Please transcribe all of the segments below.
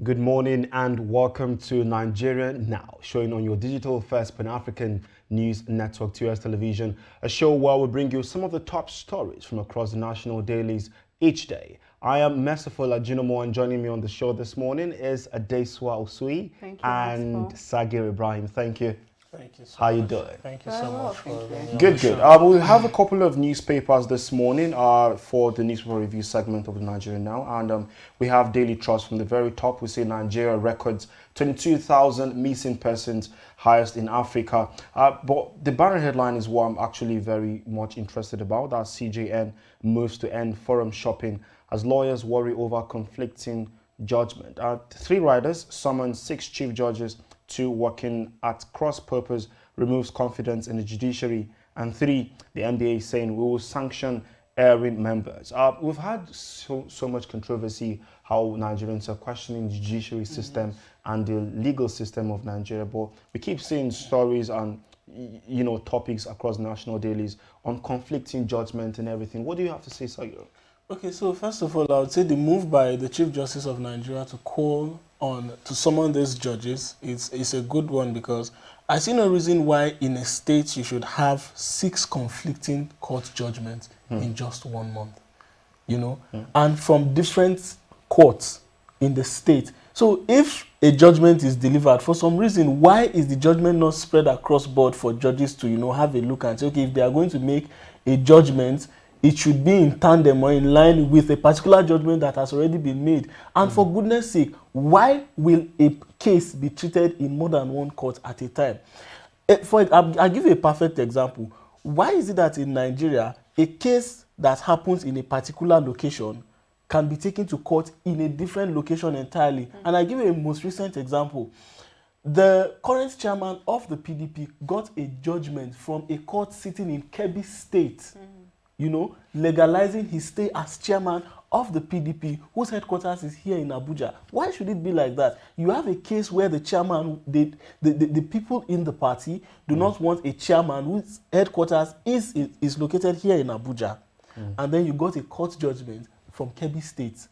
Good morning and welcome to Nigeria Now, showing on your digital first Pan-African news network, TOS Television, a show where we bring you some of the top stories from across the national dailies each day. I am Merciful Ajinomo, and joining me on the show this morning is Adeswa Osui and Sagir Ibrahim. Thank you. Thank you so How much. you doing? Thank you so much for being on Good, the good. show. We have a couple of newspapers this morning for the newspaper review segment of the Nigeria Now, and we have Daily Trust from the very top. We say Nigeria records 22,000 missing persons, highest in Africa. But the banner headline is what I'm actually very much interested about. That CJN moves to end forum shopping as lawyers worry over conflicting judgment. 3 riders summoned 6 chief judges to working at cross purpose removes confidence in the judiciary, and 3, the NBA saying we will sanction erring members. We've had so much controversy how Nigerians are questioning the judiciary system and the legal system of Nigeria, but we keep seeing stories and topics across national dailies on conflicting judgment and everything. What do you have to say, Sagiro? Okay, so first of all, I would say the move by the Chief Justice of Nigeria to call on to summon these judges is a good one, because I see no reason why in a state you should have 6 conflicting court judgments in just 1 month, and from different courts in the state. So if a judgment is delivered, for some reason, why is the judgment not spread across board for judges to, have a look and say, okay, if they are going to make a judgment, it should be in tandem or in line with a particular judgment that has already been made. And for goodness sake, why will a case be treated in more than 1 court at a time? I'll give you a perfect example. Why is it that in Nigeria, a case that happens in a particular location can be taken to court in a different location entirely? And I give you a most recent example. The current chairman of the PDP got a judgment from a court sitting in Kebbi State, legalizing his stay as chairman of the PDP, whose headquarters is here in Abuja. Why should it be like that? You have a case where the chairman, the people in the party do not want a chairman whose headquarters is located here in Abuja. And then you got a court judgment from Kebbi State,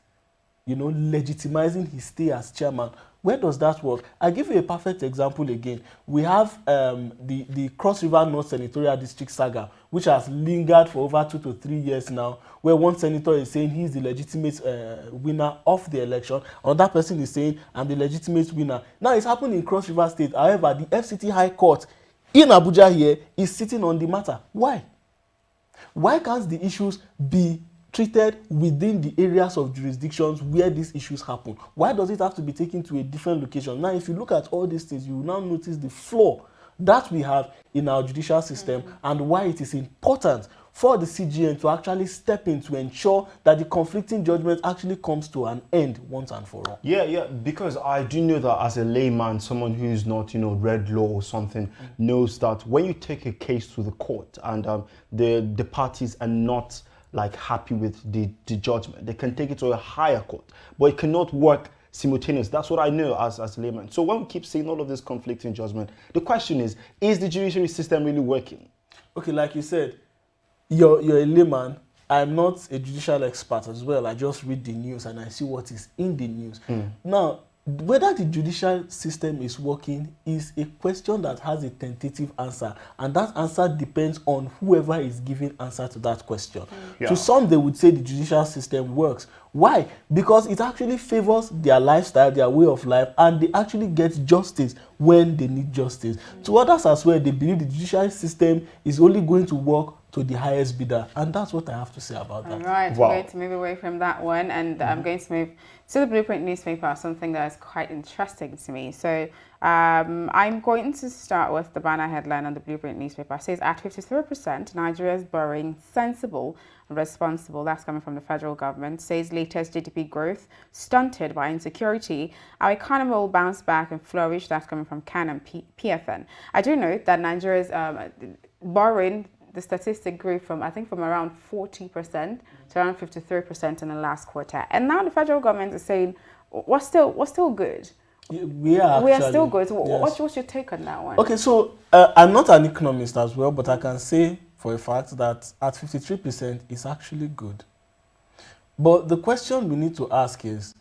legitimizing his stay as chairman. Where does that work? I'll give you a perfect example again. We have the Cross River North Senatorial District saga, which has lingered for over 2 to 3 years now, where one senator is saying he's the legitimate winner of the election. Another person is saying, I'm the legitimate winner. Now, it's happened in Cross River State. However, the FCT High Court in Abuja here is sitting on the matter. Why? Why can't the issues be treated within the areas of jurisdictions where these issues happen? Why does it have to be taken to a different location? Now, if you look at all these things, you will now notice the flaw that we have in our judicial system and why it is important for the CJN to actually step in to ensure that the conflicting judgment actually comes to an end once and for all. Yeah, because I do know that as a layman, someone who's not, read law or something, knows that when you take a case to the court and the parties are not happy with the judgment, they can take it to a higher court, but it cannot work simultaneous. That's what I know as a layman. So when we keep seeing all of this conflicting judgment, the question is the judiciary system really working? Okay, like you said, you're a layman. I'm not a judicial expert as well. I just read the news and I see what is in the news. Now, whether the judicial system is working is a question that has a tentative answer, and that answer depends on whoever is giving answer to that question. To some, they would say the judicial system works. Why? Because it actually favors their lifestyle, their way of life, and they actually get justice when they need justice. To others as well, they believe the judicial system is only going to work to the highest bidder, and that's what I have to say about that. All right, wow. We're going to move away from that one, and I'm going to move to the Blueprint newspaper, something that is quite interesting to me. So I'm going to start with the banner headline on the Blueprint newspaper. It says, at 53%, Nigeria is borrowing sensible and responsible. That's coming from the federal government. It says latest GDP growth stunted by insecurity. Our economy will bounce back and flourish. That's coming from CAN and PFN. I do note that Nigeria's borrowing, the statistic grew from around 40% to around 53% in the last quarter. And now the federal government is saying we're still good. We are still good. So yes. What's your take on that one? Okay, so I'm not an economist as well, but I can say for a fact that at 53% is actually good. But the question we need to ask is,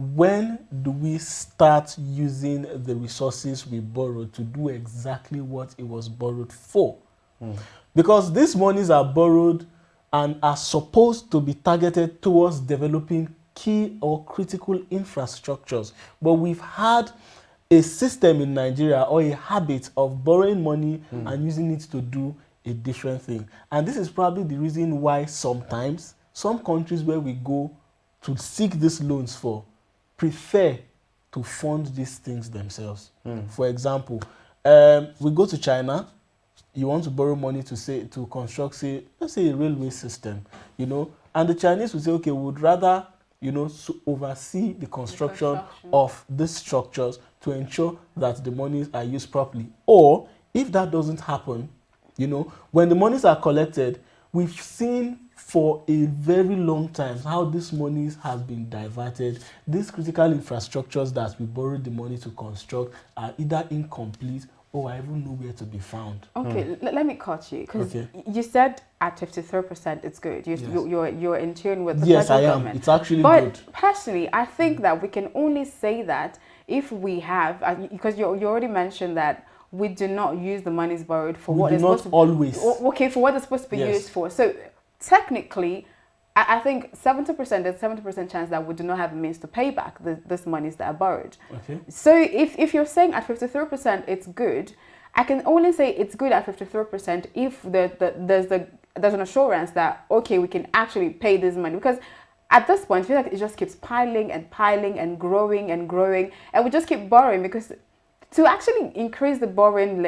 when do we start using the resources we borrowed to do exactly what it was borrowed for? Because these monies are borrowed and are supposed to be targeted towards developing key or critical infrastructures. But we've had a system in Nigeria or a habit of borrowing money and using it to do a different thing. And this is probably the reason why sometimes some countries where we go to seek these loans for prefer to fund these things themselves. For example, we go to China, you want to borrow money to construct, say, let's say a railway system, and the Chinese will say, okay, we would rather, oversee the construction of these structures to ensure that the monies are used properly. Or if that doesn't happen, when the monies are collected, we've seen for a very long time how these monies have been diverted. These critical infrastructures that we borrowed the money to construct are either incomplete or are even nowhere to be found. Okay, let me cut you, because you said at 53% it's good. You're in tune with the federal government. It's actually good. But personally, I think that we can only say that if we have, because you already mentioned that we do not use the monies borrowed for what it's supposed to be. Always. Okay, for what it's supposed to be used for. So technically, I think 70%, there's 70% chance that we do not have the means to pay back this monies that are borrowed. Okay. So if you're saying at 53% it's good, I can only say it's good at 53% if there's an assurance that, okay, we can actually pay this money. Because at this point, I feel like it just keeps piling and piling and growing, and we just keep borrowing, because to actually increase the borrowing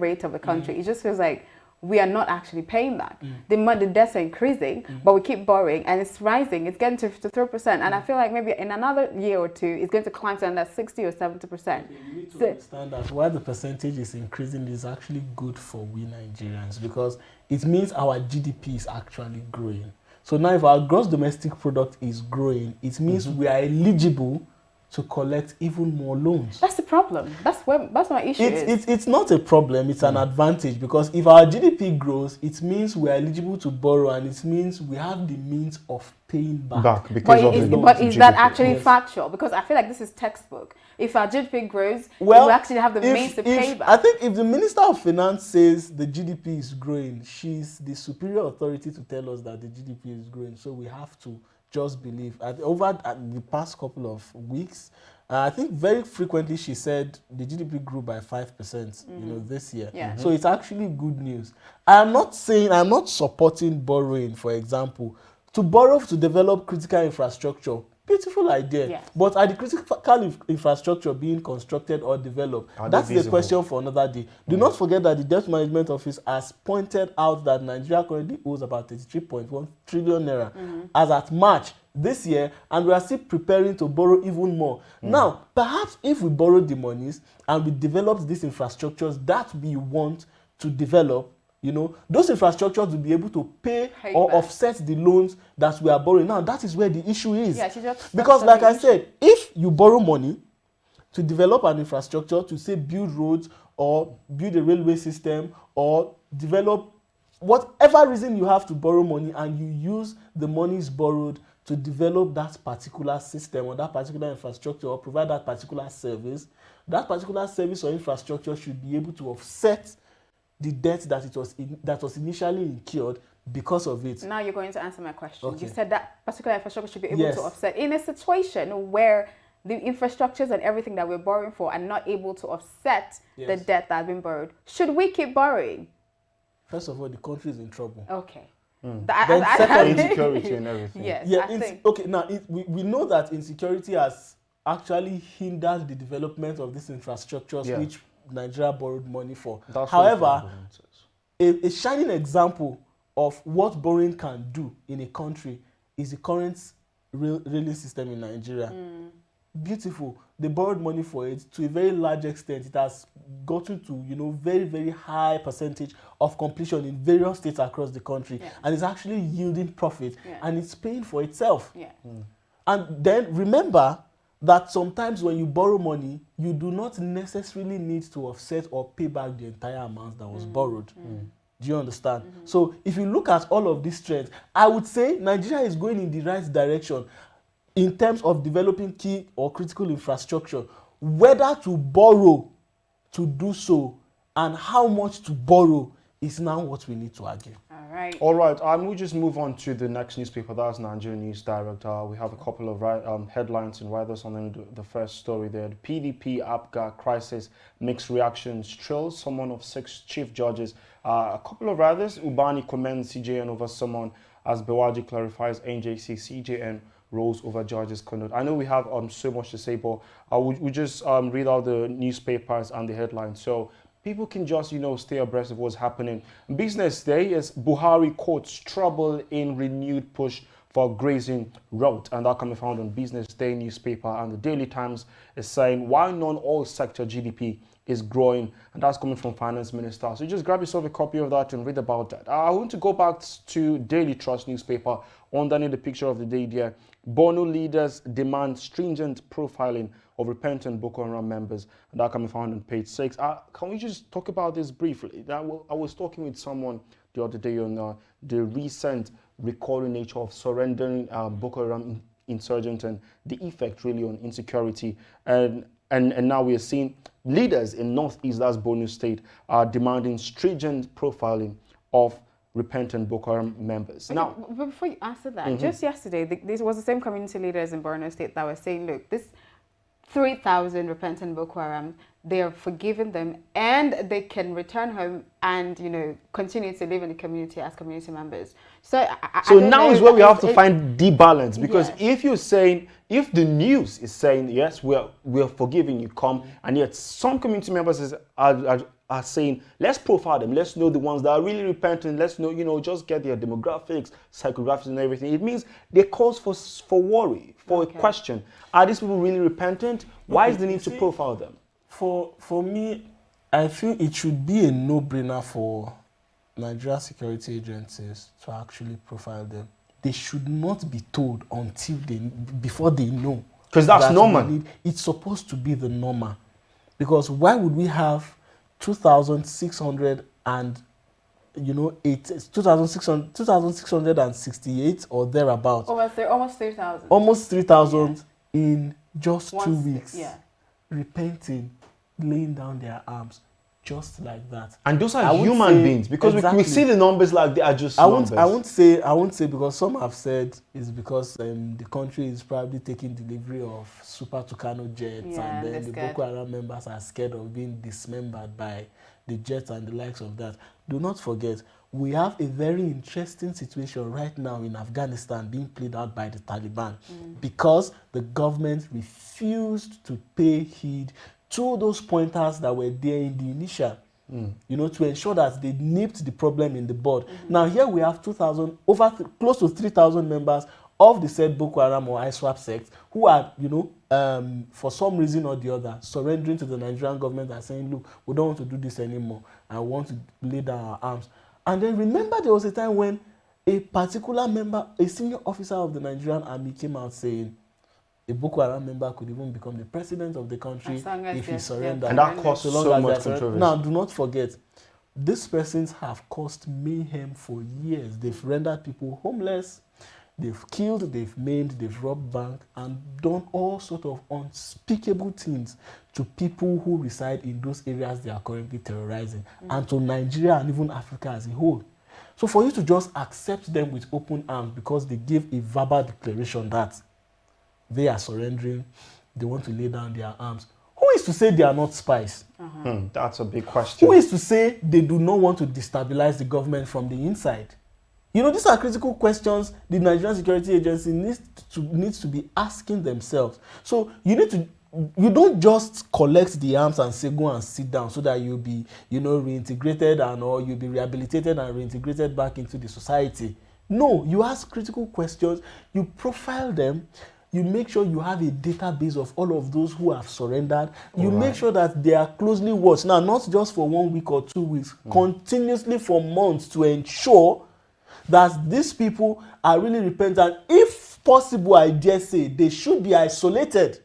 rate of the country, it just feels like we are not actually paying back. The debts are increasing, but we keep borrowing, and it's rising. It's getting to 53%, and I feel like maybe in another year or two, it's going to climb to that 60 or 70%. You need to understand that while the percentage is increasing, it's actually good for we Nigerians, because it means our GDP is actually growing. So now if our gross domestic product is growing, it means we are eligible to collect even more loans. That's the problem. That's my issue. It's not a problem, it's an advantage, because if our GDP grows, it means we're eligible to borrow, and it means we have the means of paying back. But is that actually factual? Because I feel like this is textbook. If our GDP grows, we actually have the means to pay back. I think if the Minister of Finance says the GDP is growing, she's the superior authority to tell us that the GDP is growing. So we have to just believe. Over the past couple of weeks, I think very frequently she said the GDP grew by 5%, this year. So it's actually good news. I'm not supporting borrowing, for example. To borrow to develop critical infrastructure, beautiful idea. But are the critical infrastructure being constructed or developed? That's the question for another day. Do not forget that the Debt Management Office has pointed out that Nigeria currently owes about 33.1 trillion naira as at March this year, and we are still preparing to borrow even more. Now, perhaps if we borrow the monies and we develop these infrastructures that we want to develop, those infrastructures will be able to pay or offset the loans that we are borrowing. Now, that is where the issue is. Because like I said, if you borrow money to develop an infrastructure, to say build roads or build a railway system or develop whatever reason you have to borrow money, and you use the monies borrowed to develop that particular system or that particular infrastructure or provide that particular service or infrastructure should be able to offset the debt that was initially incurred because of it. Now you're going to answer my question. You said that particular infrastructure should be able to offset. In a situation where the infrastructures and everything that we're borrowing for are not able to offset the debt that has been borrowed, should we keep borrowing? First of all, the country is in trouble. Okay. Then second, insecurity and everything. Now we know that insecurity has actually hindered the development of these infrastructures which Nigeria borrowed money for. However, a shining example of what borrowing can do in a country is the current railing system in Nigeria. Beautiful. They borrowed money for it to a very large extent. It has gotten to very, very high percentage of completion in various states across the country, and it's actually yielding profit, and it's paying for itself. And then remember that sometimes when you borrow money, you do not necessarily need to offset or pay back the entire amount that was borrowed. Do you understand? So if you look at all of these trends, I would say Nigeria is going in the right direction. in terms of developing key or critical infrastructure, whether to borrow to do so and how much to borrow is now what we need to argue. All right. All right, we'll just move on to the next newspaper. That's Nigerian News Direct. We have a couple of headlines and writers on them. The first story there, the PDP APGA crisis, mixed reactions, trills someone of 6 chief judges. A couple of writers, Ubani commends CJN over someone, as Bewaji clarifies NJC CJN rolls over judges' conduct. I know we have so much to say, but we just read out the newspapers and the headlines. So people can just, stay abreast of what's happening. Business Day is Buhari quotes trouble in renewed push for grazing route. And that can be found on Business Day newspaper. And the Daily Times is saying why non-oil sector GDP is growing. And that's coming from Finance Minister. So just grab yourself a copy of that and read about that. I want to go back to Daily Trust newspaper. Underneath the picture of the day there, Borno leaders demand stringent profiling of repentant Boko Haram members, and that can be found on page 6. Can we just talk about this briefly? I was talking with someone the other day on the recent recalling nature of surrendering Boko Haram insurgents and the effect really on insecurity. And now we are seeing leaders in Northeast, that's Borno State, are demanding stringent profiling of repentant Boko Haram members. Okay, now, but before you answer that, just yesterday, this was the same community leaders in Borno State that were saying, look, this 3,000 repentant Boko Haram, they are forgiving them and they can return home and, continue to live in the community as community members. So now is where we have to find the balance, because yes. if you're saying, if the news is saying, yes, we're forgiving you, come, and yet some community members are saying, let's profile them, let's know the ones that are really repentant, let's know, just get their demographics, psychographics and everything. It means they cause for worry, for a question. Are these people really repentant? Why is the need to profile them? For me, I feel it should be a no-brainer for Nigeria security agencies to actually profile them. They should not be told before they know. Because that's normal. It's supposed to be the normal. Because why would we have 2,600 and 2,668 or thereabouts? Almost 3,000. Almost 3,000 in just 2 weeks. Yeah. Repenting, laying down their arms, just like that. And those are human beings, because we see the numbers like they are just numbers. I won't say because some have said it's because the country is probably taking delivery of Super Tucano jets, and then the Boko Haram members are scared of being dismembered by the jets and the likes of that. Do not forget, we have a very interesting situation right now in Afghanistan being played out by the Taliban because the government refused to pay heed to those pointers that were there in the initial, to ensure that they nipped the problem in the bud. Now here we have 2,000, close to 3,000 members of the said Boko Haram or ISWAP sect who are, for some reason or the other, surrendering to the Nigerian government and saying, look, we don't want to do this anymore and we want to lay down our arms. And then remember there was a time when a particular member, a senior officer of the Nigerian army came out saying a Boko Haram member could even become the president of the country if he surrendered. And that caused so much controversy. Now, do not forget, these persons have caused mayhem for years. They've rendered people homeless, they've killed, they've maimed, they've robbed banks, and done all sorts of unspeakable things to people who reside in those areas they are currently terrorizing, and to Nigeria and even Africa as a whole. So for you to just accept them with open arms because they gave a verbal declaration that they are surrendering, they want to lay down their arms. Who is to say they are not spies? That's a big question. Who is to say they do not want to destabilize the government from the inside? These are critical questions the Nigerian Security Agency needs to be asking themselves. So you don't just collect the arms and say go and sit down so that you'll be reintegrated or you'll be rehabilitated and reintegrated back into the society. No, you ask critical questions, you profile them, you make sure you have a database of all of those who have surrendered. You make sure that they are closely watched. Now, not just for 1 week or 2 weeks, continuously for months, to ensure that these people are really repentant. If possible, I dare say, they should be isolated.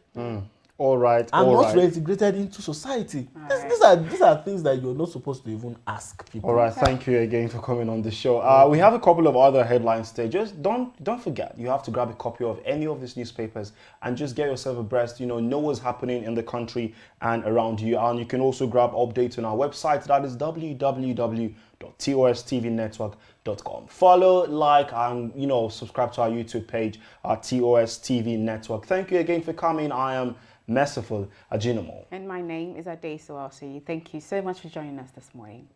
All right. and all not right. reintegrated into society. Alright. These are things that you're not supposed to even ask people. All right, thank you again for coming on the show. We have a couple of other headlines today. Just don't forget, you have to grab a copy of any of these newspapers and just get yourself abreast. Know what's happening in the country and around you. And you can also grab updates on our website. That is www.tostvnetwork.com. Follow, like, and subscribe to our YouTube page, our TOS TV Network. Thank you again for coming. I am Merciful Ajinomo. And my name is Ade Sowasi. Thank you so much for joining us this morning.